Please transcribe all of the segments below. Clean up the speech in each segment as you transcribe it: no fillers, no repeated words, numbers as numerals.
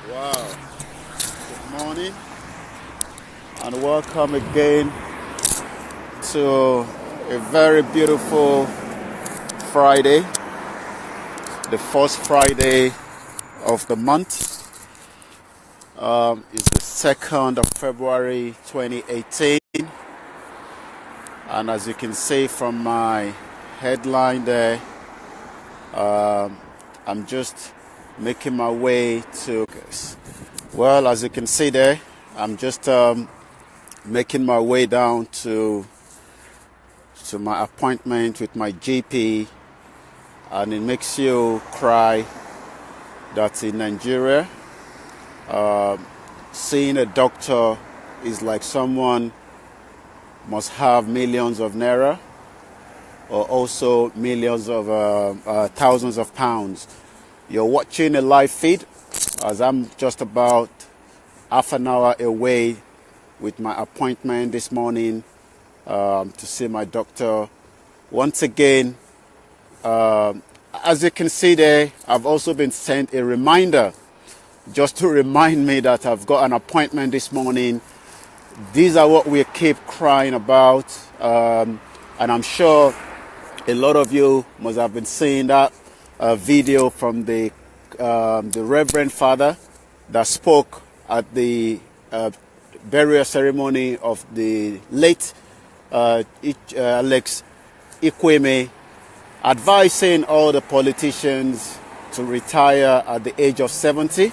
Wow, good morning and welcome again to a very beautiful Friday, the first Friday of the month. It's the 2nd of February 2018, and as you can see from my headline there, I'm just making my way to, well, as you can see there, I'm just making my way down to my appointment with my GP, and it makes you cry that in Nigeria, seeing a doctor is like someone must have millions of naira or also millions of thousands of pounds. You're watching a live feed as I'm just about half an hour away with my appointment this morning to see my doctor. Once again, as you can see there, I've also been sent a reminder just to remind me that I've got an appointment this morning. These are what we keep crying about, and I'm sure a lot of you must have been seeing that video from the Reverend Father that spoke at the burial ceremony of the late Alex Ikweme, advising all the politicians to retire at the age of 70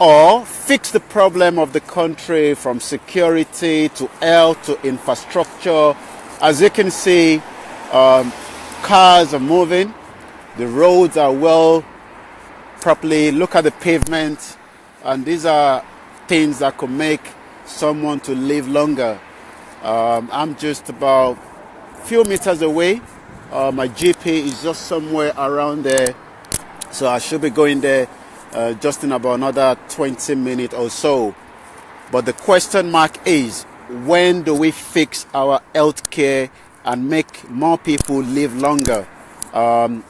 or fix the problem of the country from security to health to infrastructure. As you can see, cars are moving, the roads are well properly. Look at the pavement, and these are things that could make someone to live longer. I'm just about a few meters away. My GP is just somewhere around there, so I should be going there just in about another 20 minutes or so. But the question mark is, when do we fix our health care and make more people live longer?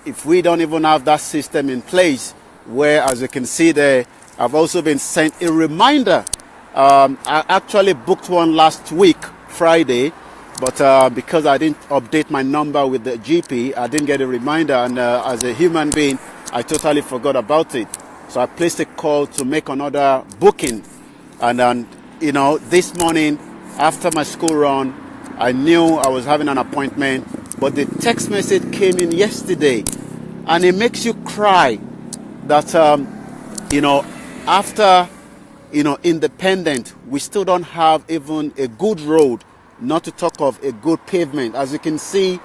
If we don't even have that system in place, where, as you can see there, I've also been sent a reminder. I actually booked one last week, Friday, but because I didn't update my number with the GP, I didn't get a reminder, and as a human being, I totally forgot about it. So I placed a call to make another booking, and then, this morning after my school run, I knew I was having an appointment, but the text message came in yesterday, and it makes you cry that, after, independent, we still don't have even a good road, not to talk of a good pavement. As you can see,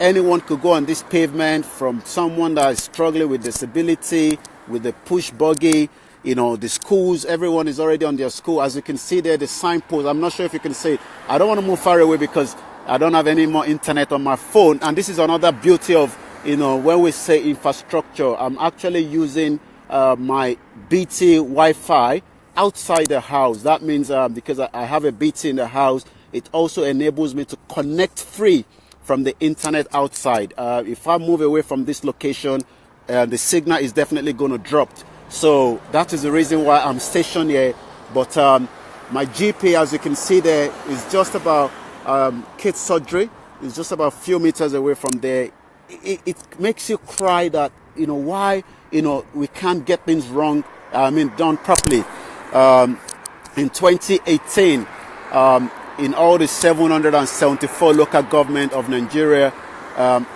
anyone could go on this pavement, from someone that is struggling with disability, with the push buggy, the schools, everyone is already on their school. As you can see there, the signpost, I'm not sure if you can see it. I don't want to move far away because I don't have any more internet on my phone. And this is another beauty of, when we say infrastructure, I'm actually using my BT Wi-Fi outside the house. That means because I have a BT in the house, it also enables me to connect free from the internet outside. If I move away from this location, the signal is definitely going to drop. So that is the reason why I'm stationed here. But my GP, as you can see there, is just about kids surgery. It's just about a few meters away from there. It makes you cry that, why, we can't get things done properly. In 2018, in all the 774 local government of Nigeria,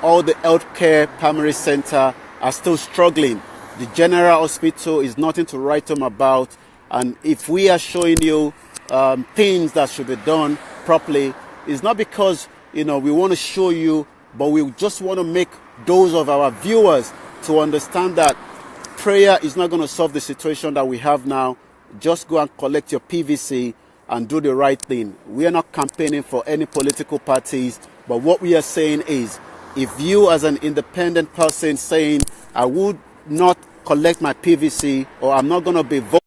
all the healthcare primary center are still struggling. The general hospital is nothing to write home about. And if we are showing you things that should be done properly, it's not because, we want to show you, but we just want to make those of our viewers to understand that prayer is not going to solve the situation that we have now. Just go and collect your PVC and do the right thing. We are not campaigning for any political parties, but what we are saying is, if you as an independent person saying, I would not collect my PVC or I'm not going to be voting,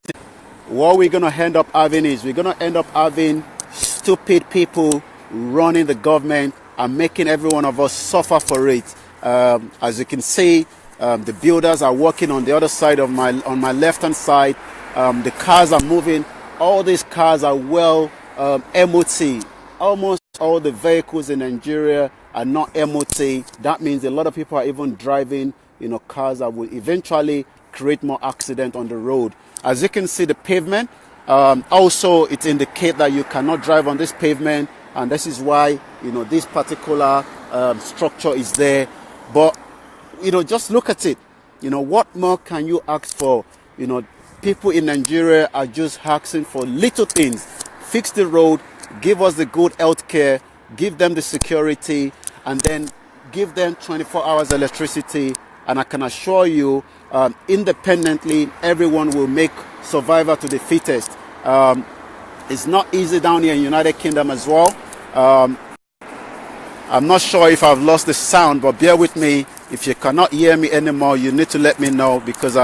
what we're going to end up having is we're going to end up having stupid people running the government and making every one of us suffer for it. As you can see, the builders are working on the other side of on my left hand side. The cars are moving. All these cars are well MOT. Almost all the vehicles in Nigeria are not MOT. That means a lot of people are even driving, cars that will eventually create more accident on the road. As you can see, the pavement, also it indicates that you cannot drive on this pavement, and this is why, this particular structure is there. But, just look at it. What more can you ask for? People in Nigeria are just asking for little things. Fix the road, give us the good health care, give them the security, and then give them 24 hours electricity. And I can assure you, independently, everyone will make survivor to the fittest. It's not easy down here in United Kingdom as well. I'm not sure if I've lost the sound, but bear with me. If you cannot hear me anymore, you need to let me know, because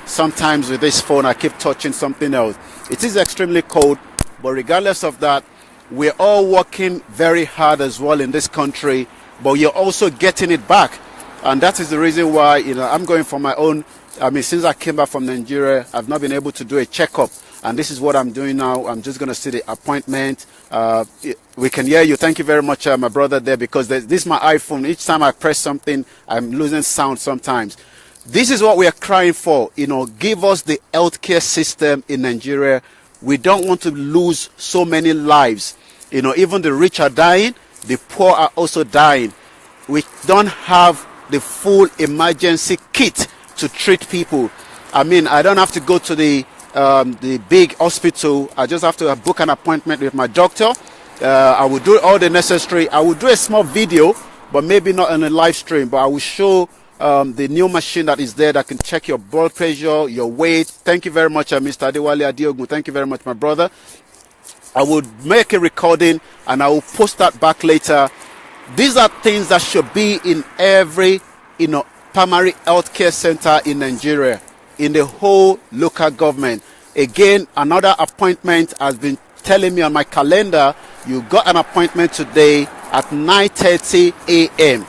sometimes with this phone I keep touching something else. It is extremely cold, but regardless of that, we're all working very hard as well in this country, but you're also getting it back. And that is the reason why, I'm going for my own. Since I came back from Nigeria, I've not been able to do a checkup. And this is what I'm doing now. I'm just going to see the appointment. We can hear you. Thank you very much, my brother there, because this is my iPhone. Each time I press something, I'm losing sound sometimes. This is what we are crying for. Give us the healthcare system in Nigeria. We don't want to lose so many lives. Even the rich are dying. The poor are also dying. We don't have the full emergency kit to treat people. I don't have to go to the big hospital. I just have to book an appointment with my doctor. I will do all the necessary. I will do a small video, but maybe not on a live stream, but I will show the new machine that is there that can check your blood pressure, your weight. Thank you very much, Mr. Adewale Adiogun. Thank you very much, my brother. I will make a recording and I will post that back later. These are things that should be in every, primary healthcare center in Nigeria, in the whole local government. Again, another appointment has been telling me on my calendar. You got an appointment today at 9:30 a.m.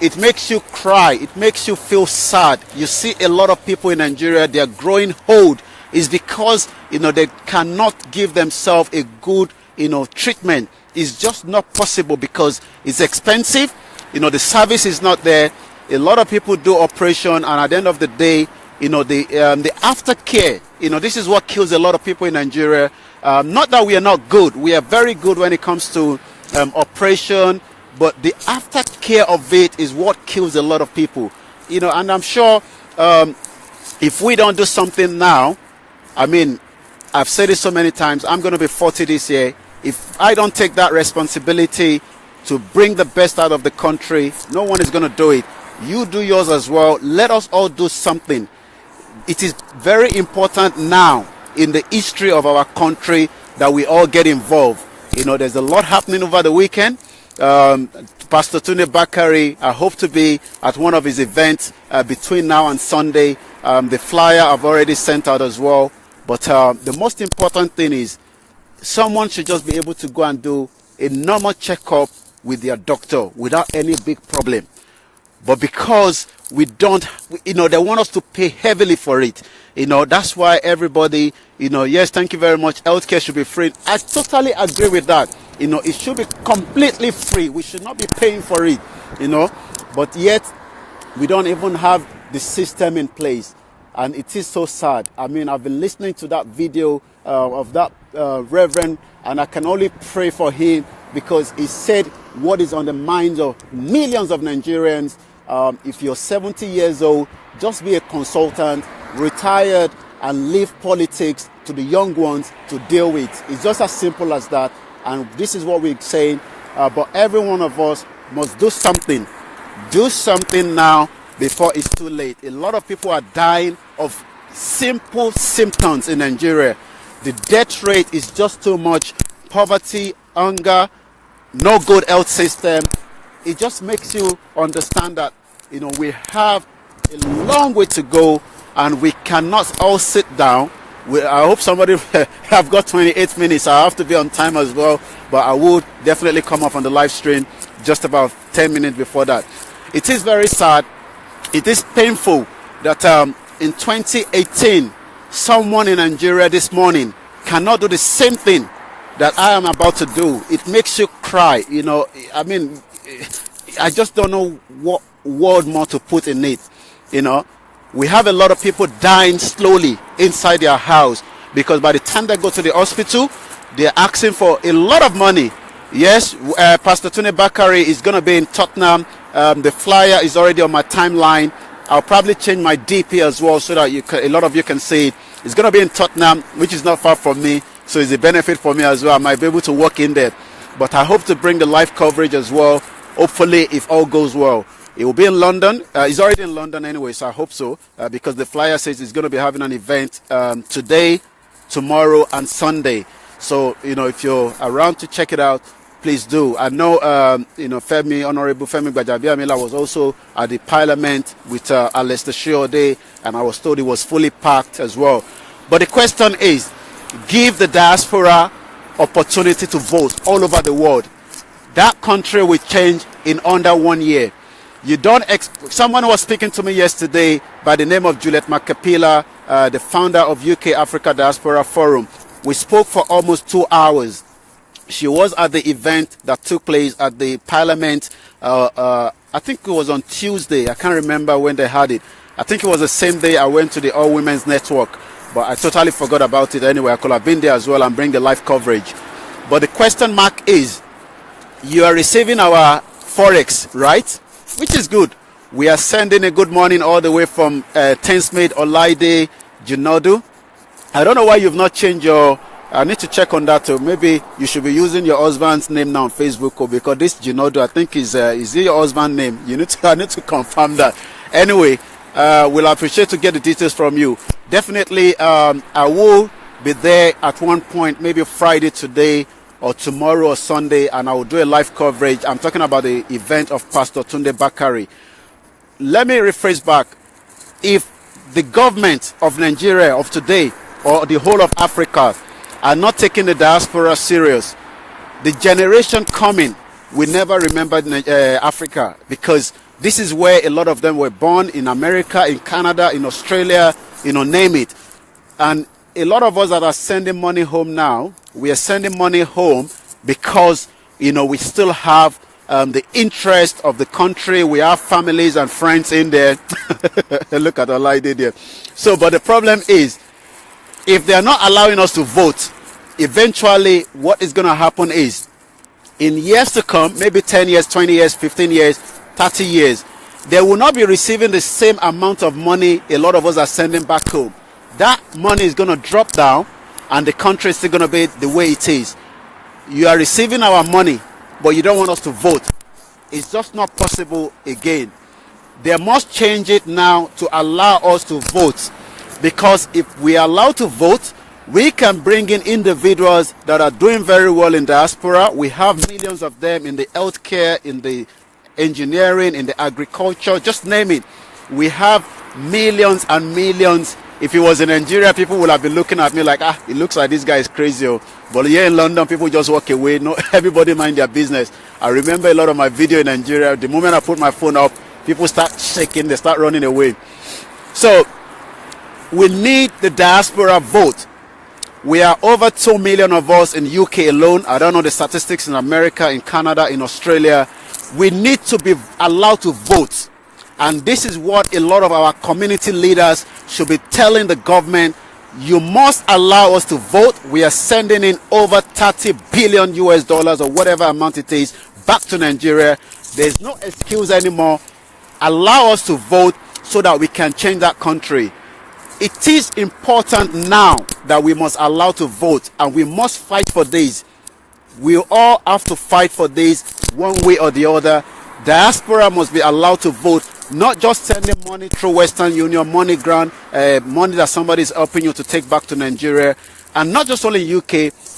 It makes you cry. It makes you feel sad. You see a lot of people in Nigeria, they are growing old. It's because, they cannot give themselves a good, treatment. It's just not possible because it's expensive. The service is not there. A lot of people do operation, and at the end of the day, the aftercare, this is what kills a lot of people in Nigeria. Not that we are not good. We are very good when it comes to operation, but the aftercare of it is what kills a lot of people. And I'm sure if we don't do something now, I've said it so many times, I'm going to be 40 this year. If I don't take that responsibility to bring the best out of the country, no one is going to do it. You do yours as well. Let us all do something. It is very important now in the history of our country that we all get involved. There's a lot happening over the weekend. Pastor Tunde Bakari, I hope to be at one of his events between now and Sunday. The flyer I've already sent out as well. But the most important thing is someone should just be able to go and do a normal checkup with their doctor without any big problem. But because we don't, they want us to pay heavily for it. That's why everybody, yes, thank you very much. Healthcare should be free. I totally agree with that. It should be completely free. We should not be paying for it, But yet, we don't even have the system in place. And it is so sad. I've been listening to that video of that reverend, and I can only pray for him because he said what is on the minds of millions of Nigerians. If you're 70 years old, just be a consultant, retired, and leave politics to the young ones to deal with. It's just as simple as that. And this is what we're saying. But every one of us must do something. Do something now before it's too late. A lot of people are dying of simple symptoms in Nigeria. The death rate is just too much. Poverty, hunger, no good health system. It just makes you understand that, we have a long way to go and we cannot all sit down. I hope somebody have got 28 minutes. I have to be on time as well, but I will definitely come up on the live stream just about 10 minutes before that. It is very sad. It is painful that in 2018, someone in Nigeria this morning cannot do the same thing that I am about to do, it makes you cry. You know, I mean, I just don't know what word more to put in it. You know, we have a lot of people dying slowly inside their house because by the time they go to the hospital, they're asking for a lot of money. Yes, Pastor Tunde Bakari is going to be in Tottenham. The flyer is already on my timeline. I'll probably change my DP as well so that a lot of you can see it. It's going to be in Tottenham, which is not far from me. So it's a benefit for me as well. I might be able to walk in there. But I hope to bring the live coverage as well. Hopefully, if all goes well. It will be in London. It's already in London anyway, so I hope so. Because the flyer says it's going to be having an event today, tomorrow, and Sunday. So, you know, if you're around to check it out, please do. I know, Honorable Femi Gbajabiamila was also at the Parliament with Alistair Shiode, and I was told it was fully packed as well. But the question is, give the diaspora opportunity to vote all over the world. That country will change in under 1 year. You don't. Someone was speaking to me yesterday by the name of Juliet Macapila, the founder of UK Africa Diaspora Forum. We spoke for almost 2 hours. She was at the event that took place at the Parliament. I think it was on Tuesday. I can't remember when they had it. I think it was the same day I went to the All Women's Network. But I totally forgot about it anyway. I could have been there as well and bring the live coverage. But the question mark is, you are receiving our Forex, right? Which is good. We are sending a good morning all the way from Tensmade Olaide Junodu. I don't know why you've not changed your... I need to check on that too. Maybe you should be using your husband's name now on Facebook, because this Junodu, I think is it your husband's name? I need to confirm that. Anyway, we'll appreciate to get the details from you. Definitely, I will be there at one point, maybe Friday today or tomorrow or Sunday, and I will do a live coverage. I'm talking about the event of Pastor Tunde Bakari. Let me rephrase back. If the government of Nigeria of today or the whole of Africa are not taking the diaspora serious, the generation coming will never remember Africa, because this is where a lot of them were born, in America, in Canada, in Australia, name it. And a lot of us that are sending money home now, we are sending money home because, we still have the interest of the country. We have families and friends in there. Look at Olaide there. So, but the problem is, if they are not allowing us to vote, eventually what is going to happen is, in years to come, maybe 10 years, 20 years, 15 years, 30 years, they will not be receiving the same amount of money a lot of us are sending back home. That money is going to drop down, and the country is still going to be the way it is. You are receiving our money, but you don't want us to vote. It's just not possible again. They must change it now to allow us to vote, because if we are allowed to vote, we can bring in individuals that are doing very well in diaspora. We have millions of them in the healthcare, in the engineering, in the agriculture, just name it. We have millions and millions. If it was in Nigeria, people would have been looking at me like, it looks like this guy is crazy. But here in London, people just walk away. No, everybody mind their business. I remember a lot of my video in Nigeria. The moment I put my phone up, people start shaking, they start running away. So we need the diaspora vote. We are over 2 million of us in UK alone. I don't know the statistics in America, in Canada, in Australia. We need to be allowed to vote. And this is what a lot of our community leaders should be telling the government. You must allow us to vote. We are sending in over 30 billion US dollars or whatever amount it is back to Nigeria. There's no excuse anymore. Allow us to vote so that we can change that country. It is important now that we must allow to vote, and we must fight for this. We all have to fight for this one way or the other. Diaspora must be allowed to vote, not just sending money through Western Union, money grant, money that somebody is helping you to take back to Nigeria, and not just only in UK,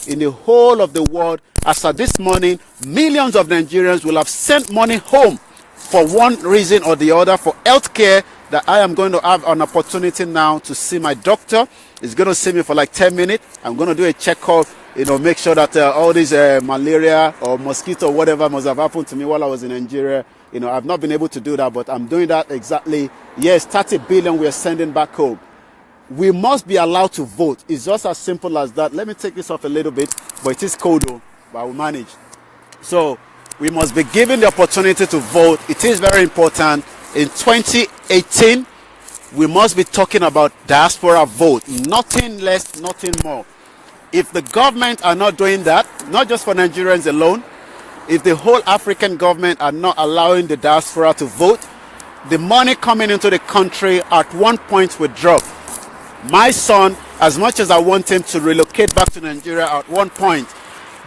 in the whole of the world. As of this morning, millions of Nigerians will have sent money home for one reason or the other, for healthcare. That I am going to have an opportunity now to see my doctor. He's going to see me for like 10 minutes. I'm going to do a checkup, make sure that all this malaria or mosquito or whatever must have happened to me while I was in Nigeria. I've not been able to do that, but I'm doing that exactly. Yes, 30 billion we are sending back home. we must be allowed to vote. It's just as simple as that. Let me take this off a little bit, but it is cold though, but I will manage. So we must be given the opportunity to vote. It is very important. In 2018, we must be talking about diaspora vote. Nothing less, nothing more. If the government are not doing that, not just for Nigerians alone, if the whole African government are not allowing the diaspora to vote, the money coming into the country at one point will drop. My son, as much as I want him to relocate back to Nigeria at one point,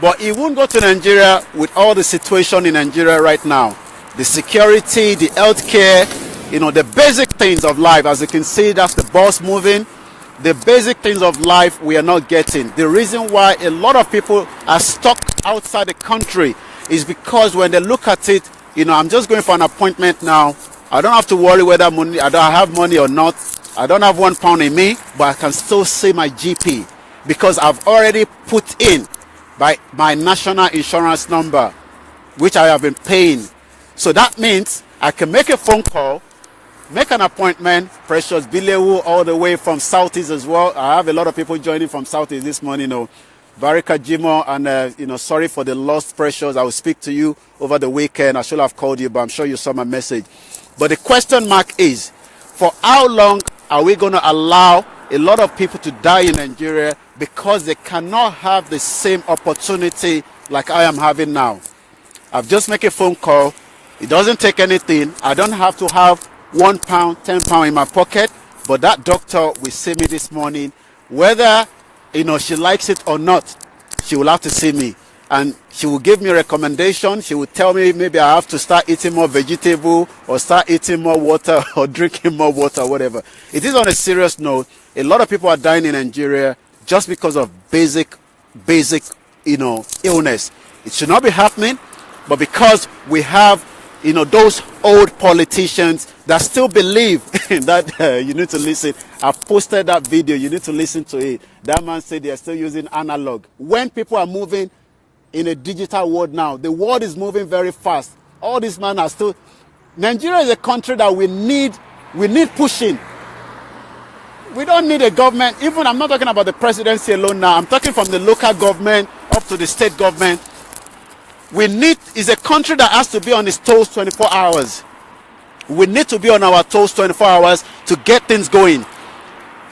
but he won't go to Nigeria with all the situation in Nigeria right now. The security, the healthcare, the basic things of life. As you can see, that's the bus moving. The basic things of life we are not getting. The reason why a lot of people are stuck outside the country is because when they look at it, I'm just going for an appointment now. I don't have to worry whether I have money or not. I don't have £1 in me, but I can still see my GP because I've already put in by my national insurance number, which I have been paying. So that means I can make a phone call, make an appointment. Precious Bilewu all the way from Southeast as well. I have a lot of people joining from Southeast this morning. Barika Jimo, and sorry for the lost Precious. I will speak to you over the weekend. I should have called you, but I'm sure you saw my message. But the question mark is, for how long are we going to allow a lot of people to die in Nigeria because they cannot have the same opportunity like I am having now? I've just made a phone call. It doesn't take anything. I don't have to have £1, £10 in my pocket, but that doctor will see me this morning. Whether she likes it or not, she will have to see me, and she will give me a recommendation. She will tell me maybe I have to start eating more vegetable or start eating more water or drinking more water, whatever. It is on a serious note. A lot of people are dying in Nigeria just because of basic illness. It should not be happening, but because we have those old politicians that still believe that you need to listen. I've posted that video. You need to listen to it. That man said they are still using analog. When people are moving in a digital world now, the world is moving very fast. All these men are still... Nigeria is a country that we need pushing. We don't need a government. Even I'm not talking about the presidency alone now. I'm talking from the local government up to the state government. Is a country that has to be on its toes 24 hours. We need to be on our toes 24 hours to get things going.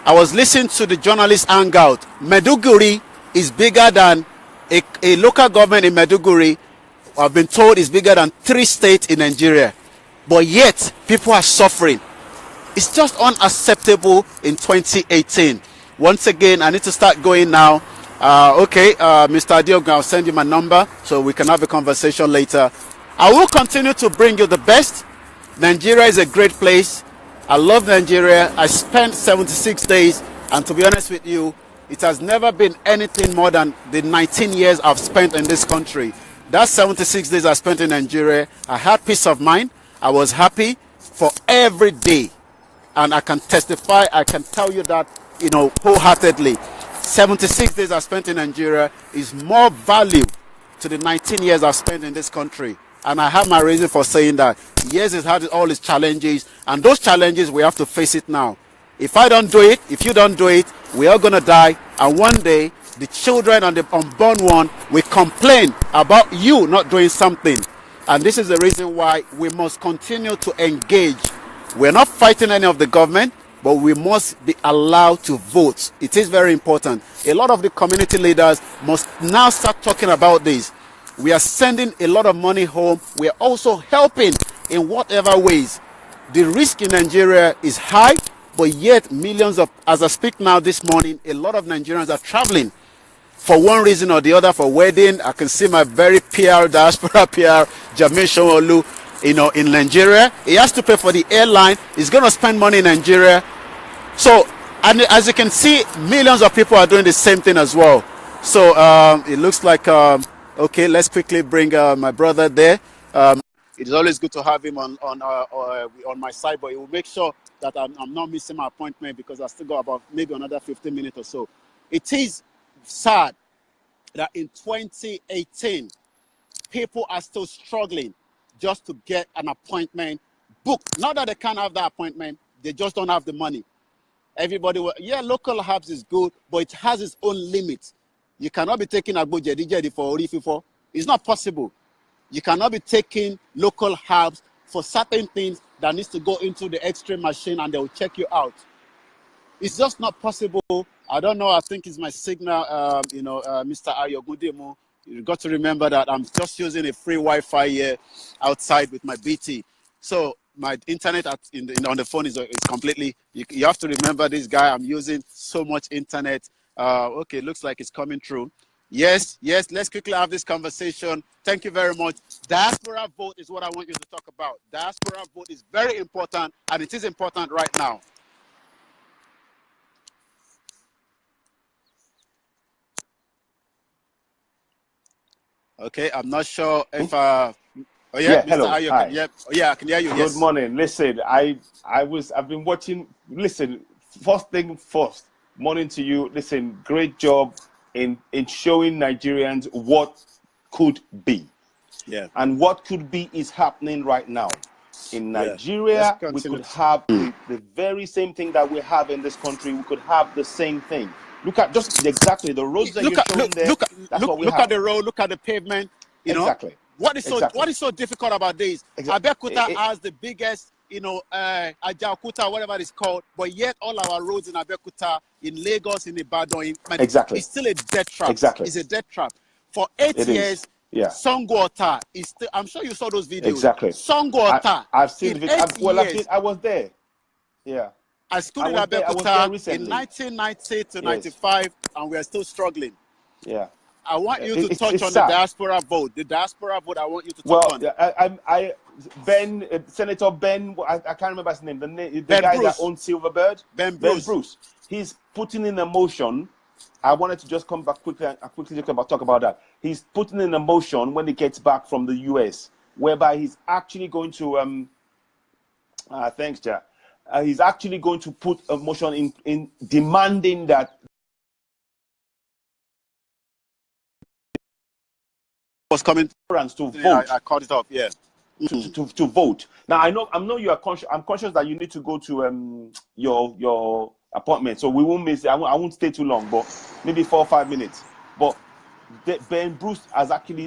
I was listening to the journalist hangout. Maiduguri is bigger than a local government in Maiduguri. I've been told is bigger than 3 states in Nigeria. But yet, people are suffering. It's just unacceptable in 2018. Once again, I need to start going now. Mr. Adiogun, I'll send you my number so we can have a conversation later. I will continue to bring you the best. Nigeria is a great place. I love Nigeria. I spent 76 days, and to be honest with you, it has never been anything more than the 19 years I've spent in this country. That's 76 days I spent in Nigeria. I had peace of mind. I was happy for every day. And I can testify, I can tell you that, wholeheartedly. 76 days I spent in Nigeria is more value to the 19 years I've spent in this country. And I have my reason for saying that. Yes, it's had all its challenges, and those challenges, we have to face it now. If I don't do it, if you don't do it, we are going to die. And one day, the children and the unborn one will complain about you not doing something. And this is the reason why we must continue to engage. We're not fighting any of the government, but we must be allowed to vote. It is very important. A lot of the community leaders must now start talking about this. We are sending a lot of money home. We are also helping in whatever ways. The risk in Nigeria is high, but yet millions of, as I speak now this morning, a lot of Nigerians are traveling for one reason or the other, for wedding. I can see my very diaspora PR, Jamin Shomolu, in Nigeria. He has to pay for the airline. He's going to spend money in Nigeria. So, and as you can see, millions of people are doing the same thing as well. So, it looks like, okay, let's quickly bring my brother there. It is always good to have him on my side, but he will make sure that I'm not missing my appointment because I still got about maybe another 15 minutes or so. It is sad that in 2018, people are still struggling just to get an appointment booked. Not that they can't have that appointment, they just don't have the money. Everybody, yeah, local herbs is good, but it has its own limits. You cannot be taking agbo jedi for orififo. It's not possible. You cannot be taking local herbs for certain things that needs to go into the X-ray machine and they will check you out. It's just not possible. I don't know. I think it's my signal, Mr. Ayogudemo. You got to remember that I'm just using a free Wi-Fi here outside with my BT. So my internet on the phone is completely, you have to remember this guy. I'm using so much internet. Okay, looks like it's coming through. Yes, let's quickly have this conversation. Thank you very much. Diaspora vote is what I want you to talk about. Diaspora vote is very important, and it is important right now. Okay, I'm not sure if oh yeah, Mr. Hello. Ayo, Hi. yeah, I can hear you. Good Yes. morning. Listen, I've been watching. Listen, first thing first, morning to you. Listen, great job in showing Nigerians what could be. Yeah. And what could be is happening right now. In Nigeria, we could have the very same thing that we have in this country. We could have the same thing. Look at just exactly the roads that you're showing there. Look at the road. Look at the pavement. Exactly. What is so difficult about this? Exactly. Abeokuta has the biggest, Ajaokuta, whatever it's called, but yet all our roads in Abeokuta, in Lagos, in Ibadan, exactly, it's still a death trap. Exactly. It's a death trap. For 8 years. Yeah. Songwater is still, I'm sure you saw those videos. Exactly. Songwater. I've seen the videos. I was there. Yeah. I stood in Abeokuta in 1990 to 95, and we are still struggling. Yeah. I want you to touch on the diaspora vote. The diaspora vote, I want you to touch on. Senator Ben, I can't remember his name. The Ben guy Bruce. that owns Silverbird. Ben Bruce. He's putting in a motion. I wanted to just come back quickly and quickly talk about that. He's putting in a motion when he gets back from the US, whereby he's actually going to thanks, Jack. He's actually going to put a motion in demanding that was coming to vote. I caught it off. Yeah. To vote. Now I know you are conscious. I'm conscious that you need to go to your appointment, so we won't miss it. I won't stay too long, but maybe 4 or 5 minutes. But Ben Bruce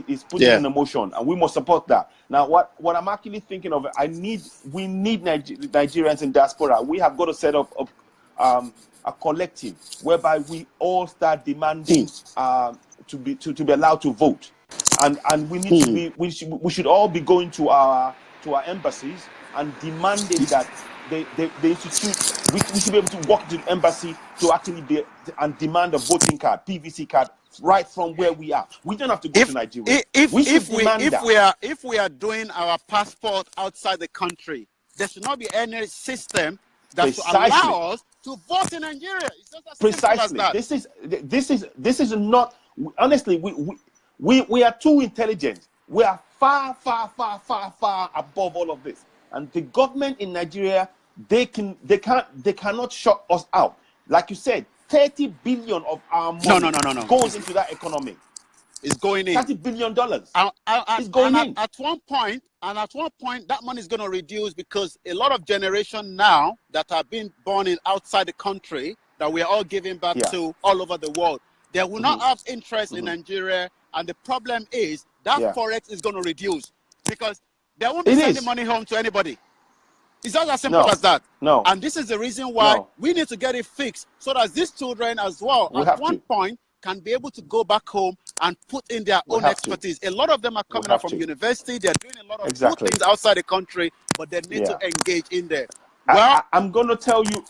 is putting in a motion, and we must support that. Now, what I'm actually thinking of, we need Nigerians in diaspora. We have got to set up a collective whereby we all start demanding to be allowed to vote, and we need to be. We should all be going to our embassies and demanding that they institute. We should be able to walk to the embassy to actually be and demand a voting card, PVC card, right from where we are. We don't have to go to Nigeria. If we are doing our passport outside the country, there should not be any system that should allow us to vote in Nigeria. It's just as simple as that. This is not. Honestly, we are too intelligent. We are far above all of this. And the government in Nigeria, they cannot shut us out. Like you said, 30 billion of our money goes into that economy. It's going in. $30 billion. It's going in. At one point, that money is going to reduce because a lot of generation now that are being born in outside the country that we are all giving back to all over the world, they will not have interest in Nigeria, and the problem is that forex is going to reduce because they won't be sending money home to anybody. It's just as simple as that. No. And this is the reason why we need to get it fixed so that these children as well, at one point, can be able to go back home and put in their own expertise. A lot of them are coming out from university. They're doing a lot of good things outside the country, but they need to engage in there. Well, I'm going to tell you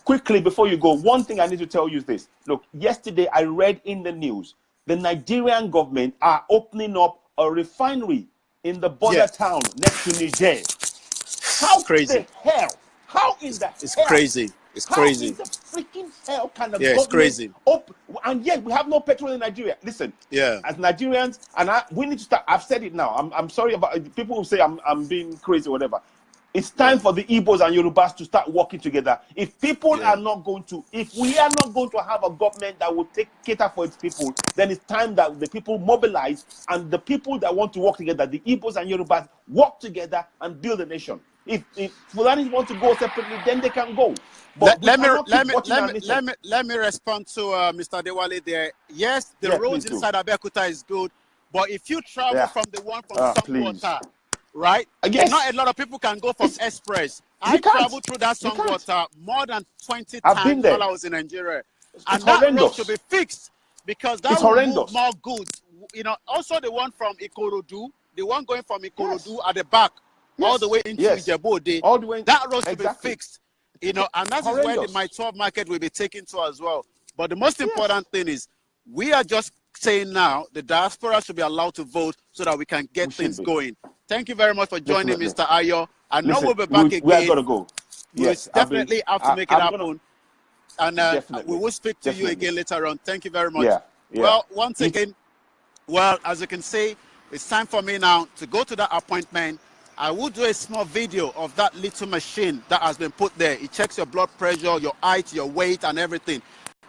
quickly before you go, one thing I need to tell you is this. Look, yesterday I read in the news, the Nigerian government are opening up a refinery in the border town next to Niger. How crazy? The hell? How is that? It's crazy. It's crazy. How is the freaking hell kind of it's crazy. And yet we have no petrol in Nigeria. Listen, as Nigerians, and we need to start. I've said it now. I'm sorry about people who say I'm being crazy or whatever. It's time for the Igbos and Yorubas to start working together. If people are not going to, if we are not going to have a government that will cater for its people, then it's time that the people mobilize and the people that want to work together, the Igbos and Yorubas, work together and build a nation. If Fulani want to go separately, then they can go. But let me respond to Mr. Dewale there. Yes, the roads inside Abeokuta is good, but if you travel from the one from Songwater, right? Yes. Not a lot of people can go from Express. I traveled through that Songwater more than 20 times while I was in Nigeria. And that road should be fixed because that will move more goods. You know, also the one from Ikorodu, the one going from Ikorodu at the back, all the way into Ijebu-Ode, all the way, that road should be fixed. You know, and that is where the My 12 market will be taken to as well. But the most important thing is we are just saying now the diaspora should be allowed to vote so that we can get things going. Thank you very much for joining, Mr. Ayo. I know we'll be back again. We are going to go. Yes, we'll definitely have to make it happen. And we will speak to you again later on. Thank you very much. Well, once again, as you can see, it's time for me now to go to that appointment. I will do a small video of that little machine that has been put there. It checks your blood pressure, your height, your weight, and everything.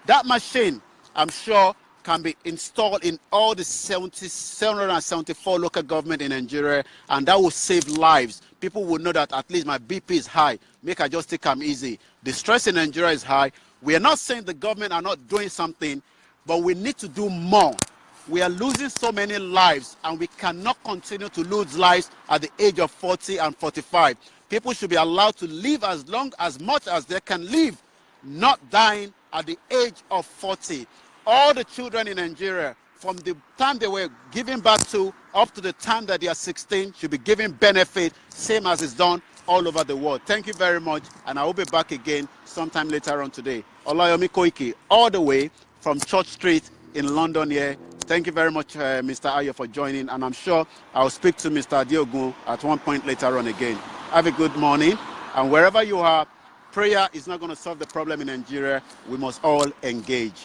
That machine, I'm sure, can be installed in all the 774 local government in Nigeria, and that will save lives. People will know that at least my BP is high. Make I just take them easy. The stress in Nigeria is high. We are not saying the government are not doing something, but we need to do more. We are losing so many lives, and we cannot continue to lose lives at the age of 40 and 45. People should be allowed to live as much as they can live, not dying at the age of 40. All the children in Nigeria, from the time they were given birth to up to the time that they are 16, should be given benefit, same as is done all over the world. Thank you very much, and I will be back again sometime later on today. Olayomi Koiki, all the way from Church Street in London here. Thank you very much, Mr. Ayo, for joining, and I'm sure I'll speak to Mr. Diogun at one point later on again. Have a good morning, and wherever you are, prayer is not going to solve the problem in Nigeria. We must all engage.